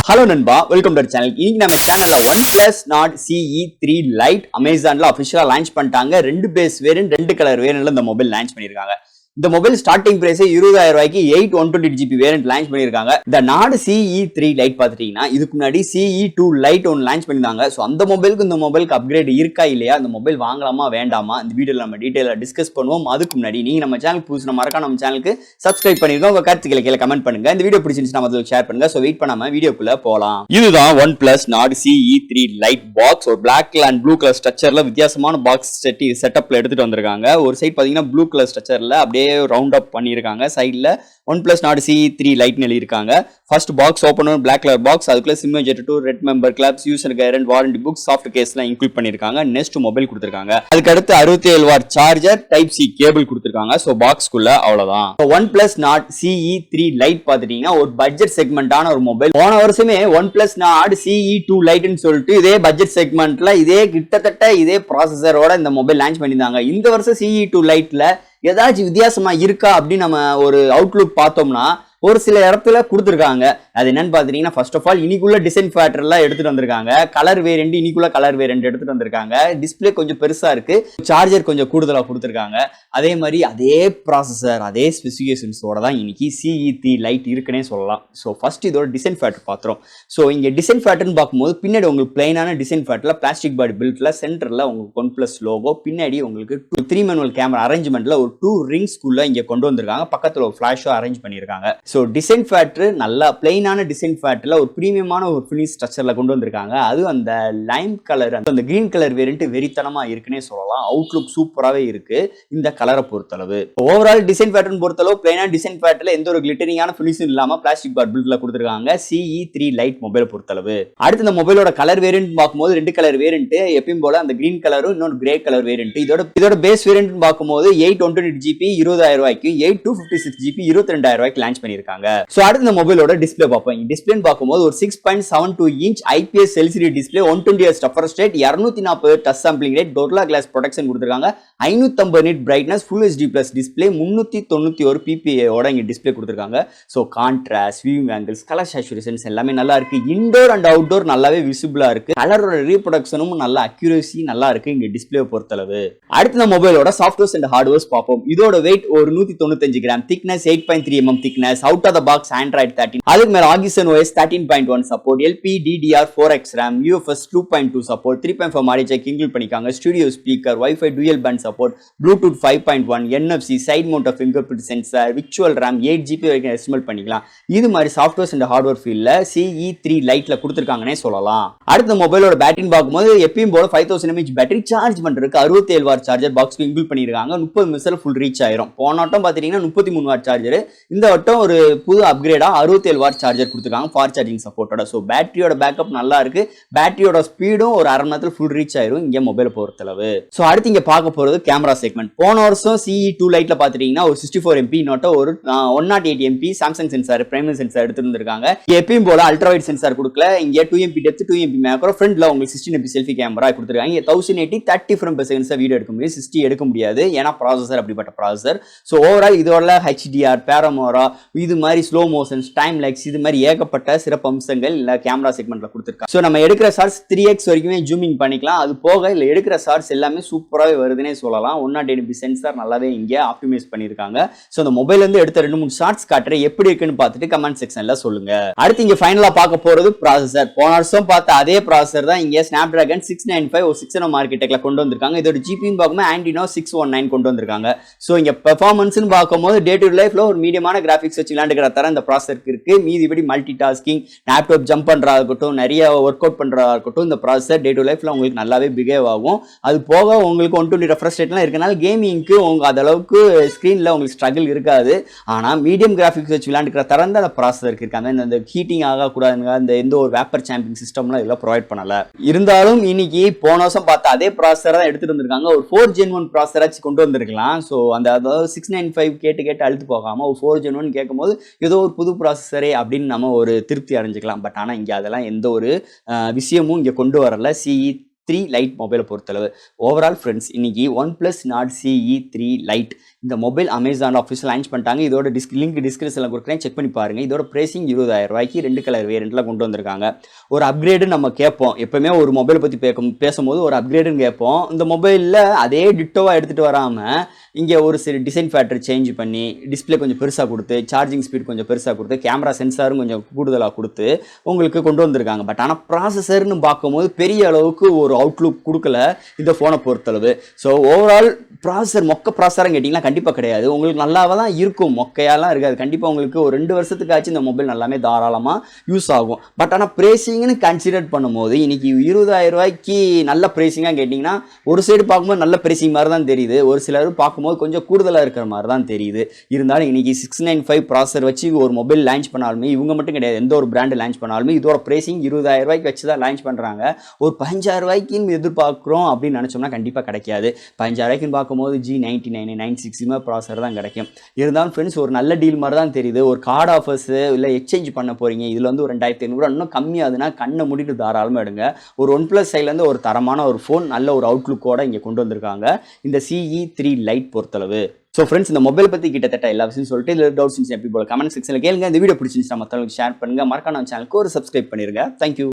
Hello Nanba, welcome to our channel. இன்னைக்கு நம்ம சேனல்ல OnePlus Nord CE 3 Lite Amazonல officially launch பண்ணிட்டாங்க. ரெண்டு பேஸ் வேரியன்ட், ரெண்டு கலர் வேரியன்ட்ல இந்த மொபைல் லான்ச் பண்ணிருக்காங்க. இந்த மொபைல் ஸ்டார்டிங் பிரைஸ் 20,000 ரூபாய்க்கு 8 128GB வேரியன்ட் லான்ச் பண்ணிருக்காங்க. இந்த Nord CE 3 Lite பாத்துட்டீங்கன்னா இதுக்கு முன்னாடி CE 2 Lite ஒன்னு லான்ச் பண்ணிருந்தாங்க. சோ அந்த மொபைலுக்கு இந்த மொபைலுக்கு அப்கிரேட் இருக்கா இல்லையா, அந்த மொபைல் வாங்கலாமா வேண்டாமா, இந்த வீடியோல நம்ம டீடைலா டிஸ்கஸ் பண்ணுவோம். அதுக்கு முன்னாடி நீங்க நம்ம சேனலுக்கு புதுசுனா மறக்காம நம்ம சேனலுக்கு சப்ஸ்கிரைப் பண்ணிருங்க. உங்க கருத்துக்களை கீழ கமெண்ட் பண்ணுங்க. இந்த வீடியோ பிடிச்சிருந்துச்சுனா மத்தவங்களுக்கு ஷேர் பண்ணுங்க. சோ வெயிட் பண்ணாம வீடியோக்குள்ள போலாம். இதுதான் OnePlus Nord CE 3 Lite box. ஒரு black and blue கலர் ஸ்ட்ரக்சர்ல வித்தியாசமான பாக்ஸ் செட்டப்ல எடுத்துட்டு வந்திருக்காங்க. ஒரு சைடு பாத்தீங்கன்னா ப்ளூ கலர் ஸ்ட்ரக்சர்ல அப்படியே ரவுண்ட் அப் பண்ணிருக்காங்க. சைடுல OnePlus Nord CE 3 Lite எழுதிருக்காங்க. ஃபர்ஸ்ட் பாக்ஸ் ஓபன் பண்ண black கலர் பாக்ஸ், அதுக்குள்ள SIM ejector 2, red member clubs, user guide, warranty book, soft கேஸ்லாம் இன்க்ளூட் பண்ணிருக்காங்க. நெக்ஸ்ட் மொபைல் கொடுத்திருக்காங்க. அதுக்கு அடுத்து 67 watt charger, type C cable கொடுத்திருக்காங்க. சோ பாக்ஸ்க்குள்ள அவ்வளவுதான். OnePlus Nord CE 3 Lite பாத்துட்டீங்கன்னா ஒரு பட்ஜெட் செக்மெண்டான ஒரு மொபைல். போன வருஷமே OnePlus Nord CE 2 Lite ன்னு சொல்லிட்டு இதே பட்ஜெட் செக்மெண்ட்ல இதே கிட்டத்தட்ட இதே ப்ராசஸரோட இந்த மொபைல் லான்ச் பண்ணிருந்தாங்க. இந்த வருஷம் CE 2 Liteல ஏதாச்சும் வித்தியாசமா இருக்கா அப்படின்னு நம்ம ஒரு அவுட்லுக் பார்த்தோம்னா ஒரு சில இடத்துல கொடுத்துருக்காங்க. அது என்னன்னு பாத்தீங்கன்னா, ஃபர்ஸ்ட் ஆஃப் ஆல் இன்னைக்குள்ள டிசைன் ஃபேக்டர்லாம் எடுத்துட்டு வந்திருக்காங்க. கலர் வேரியன்ட் இன்னைக்குள்ள கலர் வேரியன்ட் எடுத்துட்டு வந்திருக்காங்க. டிஸ்பிளே கொஞ்சம் பெருசா இருக்கு, சார்ஜர் கொஞ்சம் கூடுதலா கொடுத்துருக்காங்க. அதே மாதிரி அதே ப்ராசஸர் அதே ஸ்பெசிஃபிகேஷன்ஸோட தான் இன்னைக்கு CE 3 Lite இருக்குன்னே சொல்லலாம். ஸோ ஃபர்ஸ்ட் இதோட டிசைன் ஃபேக்டர் பார்த்துரும். ஸோ இங்க டிசைன் ஃபேக்டர்னு பார்க்கும்போது பின்னாடி உங்களுக்கு பிளைனான டிசைன் ஃபேக்டர்ல பிளாஸ்டிக் பாடி பில்ட்ல சென்டர்ல உங்களுக்கு OnePlus லோகோ, பின்னாடி உங்களுக்கு 3 மேனுவல் கேமரா அரேஞ்ச்மெண்ட்ல ஒரு 2 ரிங்ஸ்குள்ள இங்க கொண்டு வந்திருக்காங்க. பக்கத்துல ஒரு ஃபிளாஷோ அரேஞ்ச் பண்ணிருக்காங்க. ஸோ டிசைன் ஃபேக்டர் நல்லா பிளைனான டிசைன் ஃபேக்டர்ல ஒரு பிரீமியமான ஒரு ஃபினிஷ் ஸ்ட்ரக்சர்ல கொண்டு வந்திருக்காங்க. அது அந்த லைம் கலர், அந்த கிரீன் கலர் வேரியன்ட் வெறித்தனமா இருக்குன்னே சொல்லலாம். அவுட்லுக் சூப்பராகவே இருக்கு இந்த கலரை பொறுத்தளவு. ஓவரால் டிசைன் பேட்டர்ன் பொறுத்தளவு பிளைனான டிசைன் பேட்டர்ல எந்த ஒரு கிளிட்டரிங்கான ஃபினிஷும் இல்லாம பிளாஸ்டிக் பாட் பில்ட்ல கொடுத்திருக்காங்க CE 3 Lite மொபைல் பொறுத்தளவு. அடுத்து இந்த மொபைலோட கலர் வேரியன்ட் பார்க்கும்போது ரெண்டு கலர் வேரியன்ட், எப்பயும் போல அந்த கிரீன் கலரும் இன்னொரு கிரே கலர் வேரியன்ட். இதோட பேஸ் வேரியன்ட் பார்க்கும்போது 8 128GB 20,000 ரூபாய்க்கு, 8 256GB 22,000 ரூபாய்க்கு லான்ச் பண்ணிருக்காங்க. சோ அடுத்து இந்த மொபைலோட டிஸ்ப்ளே பார்ப்போம். டிஸ்ப்ளேன்னு பார்க்கும்போது ஒரு 6.72 inch IPS LCD display, 120Hz டஃபர் ஸ்டேட், 240 டச் சாம்பிளிங் ரேட், டோர்லா கிளாஸ் ப்ரொடெக்ஷன் கொடுத்திருக்காங்க. 550 nit brightness, full HD plus display, 391 PPA ஓட இங்க டிஸ்ப்ளே கொடுத்திருக்காங்க. So contrast, viewing angles, colour saturations எல்லாமே நல்லா இருக்கு. இன்டோர் அண்ட் அவுட்டோர் நல்லாவே விசிபிளா இருக்கு. கலரோட ரீப்ரொடக்ஷனும் நல்ல அக்யூரசி நல்லா இருக்கு இங்க டிஸ்ப்ளே பொறுத்தளவு. அடுத்து இந்த மொபைலோட சாஃப்ட்வேர்ஸ் அண்ட் ஹார்ட்வேர்ஸ் பார்ப்போம். இதோட வெயிட் ஒரு 195 gram, thickness 8.3 mm thickness, out of the box Android 13. அதுக்கு மேல Oxygen OS 13.1 support, LPDDR4X RAM, UFS 2.2 support, 3.5 audio jack include பண்ணிருக்காங்க, studio speaker, Wi-Fi dual band support, Bluetooth 5.1, NFC, side mount fingerprint sensor, virtual RAM 8GB வரைக்கும் estimate பண்ணிக்கலாம். இது மாதிரி softwares and hardware ஃபீல்ட்ல CE 3 Liteல கொடுத்திருக்காங்கன்னே சொல்லலாம். அடுத்த மொபைலோட பேட்டரின்னு பார்க்கும்போது எப்பயும் போல 5000 mAh பேட்டரி, சார்ஜ் பண்றதுக்கு 67 வாட் சார்ஜர் பாக்ஸ்க்கு இன்க்ளூட் பண்ணிருக்காங்க. 30 நிமிஷத்துல ஃபுல் ரீச் ஆயிரும். போன வட்டம் பாத்தீங்கன்னா 33 வாட் சார்ஜர், இந்த வட்டம் ஒரு புது அப்கிரேடா 67 வாட் சார்ஜர் கொடுத்திருக்காங்க ஃபார் சார்ஜிங் சப்போர்ட்டோட. சோ பேட்டரியோட பேக்கப் நல்லா இருக்கு. பேட்டரியோட ஸ்பீடும் ஒரு அரை மணி நேரத்துல ஃபுல் ரீச் ஆயிரும் இங்க மொபைல் பொறுத்தளவு. சோ அடுத்து இங்க பார்க்க போறது கேமரா செக்மெண்ட். போன வருஷம் CE 2 Liteல பாத்துட்டீங்கன்னா ஒரு 64 MP நோட்ட ஒரு 108 MP Samsung sensor, primary sensor எடுத்துருக்காங்க. எப்பயும் போல அல்ட்ரா வைட் சென்சார் கொடுக்கல. இங்க 2 MP டெப்த், 2 MP மேக்ரோ, ஃப்ரண்ட்ல உங்களுக்கு 16 MP செல்ஃபி கேமரா கொடுத்திருக்காங்க. இங்க 1080 30 ஃப்ரேம் per second வீடியோ எடுக்க முடியும், 60 எடுக்க முடியாது. ஏன்னா ப்ராசஸர் அப்படிப்பட்ட ப்ராசஸர். சோ ஓவரால் இதோட HDR, பேரமோரா, இது மாதிரி ஸ்லோ மோஷன்ஸ், டைம் லைக்ஸ், இது மாதிரி ஏகப்பட்ட சிறப்பு அம்சங்கள் இல்ல கேமரா செக்மெண்ட்ல கொடுத்திருக்காங்க. சோ நம்ம எடுக்கிற ஷாட்ஸ் 3x வரைக்குமே ஜூமிங் பண்ணிக்கலாம். அது போக இல்ல எடுக்கிற ஷாட்ஸ் எல்லாமே சூப்பராகவே வருதுன்னே சொல்லலாம். 108 MP சென்சார் நல்லாவே இங்க ஆப்டிமைஸ் பண்ணிருக்காங்க. சோ அந்த மொபைல்ல இருந்து எடுத்த 2-3 ஷாட்ஸ் காட்டுறேன், எப்படி இருக்குன்னு பார்த்துட்டு கமெண்ட் செக்ஷன்ல சொல்லுங்க. அடுத்து இங்க ஃபைனலா பார்க்க போறது ப்ராசஸர். போன வருஷம் பார்த்த அதே ப்ராசஸர் தான் இங்க Snapdragon 695 ஒரு 6nm ஆர்க்கிடெக்ட்ல கொண்டு வந்திருக்காங்க. இதோட ஜிபின்னு பார்க்கும்போது Adreno 619 கொண்டு வந்திருக்காங்க. சோ இங்க பெர்ஃபார்மன்ஸ்னு பார்க்கும்போது டே டு லைஃப்ல ஒரு மீடியமான கிராபிக்ஸ் வச்சு விளையாண்டுக்கிற தர இந்த ப்ராசஸருக்கு இருக்கு. மீதிபடி மல்டி டாஸ்கிங், லேப்டாப் ஜம்ப் பண்றதா இருக்கட்டும், நிறைய ஒர்க் அவுட் பண்றதா இருக்கட்டும், இந்த ப்ராசஸர் டே டு லைஃப்ல உங்களுக்கு நல்லாவே பிஹேவ் ஆகும். அது போக உங்களுக்கு 120 ரெஃப்ரெஷ் ரேட்லாம் இருக்கனால கேமிங்க்கு உங்க அந்த அளவுக்கு ஸ்கிரீன்ல உங்களுக்கு ஸ்ட்ரகிள் இருக்காது. ஆனா மீடியம் கிராபிக்ஸ் வச்சு விளையாண்டுக்கிற தரம் அந்த ப்ராசஸருக்கு இருக்காங்க. இந்த ஹீட்டிங் ஆகக்கூடாதுங்க, அந்த எந்த ஒரு வேப்பர் சாம்பிங் சிஸ்டம்லாம் இதெல்லாம் ப்ரொவைட் பண்ணல. இருந்தாலும் இன்னைக்கு போன வருஷம் பார்த்த அதே ப்ராசஸர் தான் எடுத்துட்டு வந்திருக்காங்க. ஒரு 4 Gen 1 ப்ராசஸராச்சு கொண்டு வந்திருக்கலாம். ஸோ அந்த அதாவது 695 கேட்டு அழுத்து போகாம ஒரு 4 Gen 1 கேட்கும்போது ஏதோ ஒரு புது ப்ராசஸரே அப்படின்னு நம்ம ஒரு திருப்தி அடைஞ்சுக்கலாம். பட் ஆனால் இங்கே அதெல்லாம் எந்த ஒரு விஷயமும் இங்கே கொண்டு வரல CE த்ரீ லைட் மொபைலை பொறுத்தளவு. ஓவரால் ஃப்ரெண்ட்ஸ், இன்னைக்கு OnePlus Nord CE 3 Lite இந்த மொபைல் அமேசான் ஆஃபீஸில் லான்ச் பண்ணிட்டாங்க. இதோட லிங்க் டிஸ்கிரிப்ஷனில் கொடுக்குறேன், செக் பண்ணி பாருங்க. இதோட பிரைசிங் 20,000 ரூபாய்க்கு 2 கலர் வேரியண்ட்ல கொண்டு வந்திருக்காங்க. ஒரு அப்கிரேடு நம்ம கேட்போம், எப்பவுமே ஒரு மொபைலை பற்றி பேசும்போது ஒரு அப்கிரேடுன்னு கேட்போம். இந்த மொபைலில் அதே டிட்டோவா எடுத்துகிட்டு வராமல் இங்கே ஒரு சில டிசைன் ஃபேக்டர் சேஞ்ச் பண்ணி டிஸ்பிளே கொஞ்சம் பெருசாக கொடுத்து, சார்ஜிங் ஸ்பீட் கொஞ்சம் பெருசாக கொடுத்து, கேமரா சென்சாரும் கொஞ்சம் கூடுதலாக கொடுத்து உங்களுக்கு கொண்டு வந்திருக்காங்க. பட் ஆனால் ப்ராசஸர்னு பார்க்கும்போது பெரிய அளவுக்கு ஒரு அவுட்லுக் கொடுக்கல இந்த ஃபோனை பொறுத்தளவு. ஸோ ஓவரால் ப்ராசஸர் மொக்க ப்ராசஸராக கேட்டிங்கன்னா கண்டிப்பாக கிடையாது. உங்களுக்கு நல்லாவே தான் இருக்கும், மொக்கையாலாம் இருக்காது. கண்டிப்பாக உங்களுக்கு ஒரு 2 வருஷத்துக்காச்சும் இந்த மொபைல் நல்லாமே தாராளமாக யூஸ் ஆகும். பட் ஆனால் ப்ரைசிங்னு கன்சிடர் பண்ணும்போது இன்னைக்கு 20,000 ரூபாய்க்கு நல்ல ப்ரைசிங்காக கேட்டிங்கன்னா ஒரு சைடு பார்க்கும்போது நல்ல ப்ரைசிங் மாதிரி தான் தெரியுது, ஒரு சிலர் பார்க்கும்போது கொஞ்சம் கூடுதலாக இருக்கிற மாதிரி தான் தெரியுது. இருந்தாலும் இன்னைக்கு 695 ப்ராசஸர் வச்சு ஒரு மொபைல் லான்ச் பண்ணாலுமே, இவங்க மட்டும் கிடையாது, எந்த ஒரு பிராண்டு லான்ச் பண்ணாலுமே இதோட ப்ரைசிங் 20,000 ரூபாய்க்கு வச்சு தான் லான்ச் பண்ணுறாங்க. ஒரு 15,000 ரூபாய்க்குன்னு எதிர்பார்க்குறோம் அப்படின்னு நினச்சோம்னா கண்டிப்பாக கிடைக்காது. 15,000 ரூபாய்க்குன்னு பார்க்கும்போது G99 96 ப்ராசஸர் தான் கிடைக்கும். இருந்தாலும் ஃப்ரெண்ட்ஸ், ஒரு நல்ல டீல் மாதிரி தான் தெரியுது. ஒரு கார்டு ஆஃபர்ஸ் இல்லை எக்ஸ்சேஞ்ச் பண்ண போறீங்க, இதில் வந்து ஒரு 2,500 இன்னும் கம்மியாதுன்னா கண்ணை மூடிட்டு தாராளமாக எடுங்க. ஒரு OnePlus சைட்லேருந்து ஒரு தரமான ஒரு ஃபோன் நல்ல ஒரு அவுட்லுக்கோட இங்கே கொண்டு வந்திருக்காங்க இந்த CE 3 Lite பொறுத்தளவு. ஸோ ஃப்ரெண்ட்ஸ், இந்த மொபைல் பற்றி கிட்டத்தட்ட எல்லா விஷயம் சொல்லிட்டு இதில் டவுட்ஸ் எப்படி போல கமெண்ட் செக்ஷனில் கேளுங்க. இந்த வீடியோ பிடிச்சிருந்துச்சுன்னா மற்றவங்களுக்கு ஷேர் பண்ணுங்க. மறக்காம நம்ம சேனலுக்கு ஒரு சப்ஸ்கிரைப் பண்ணிருங்க. தேங்க்யூ.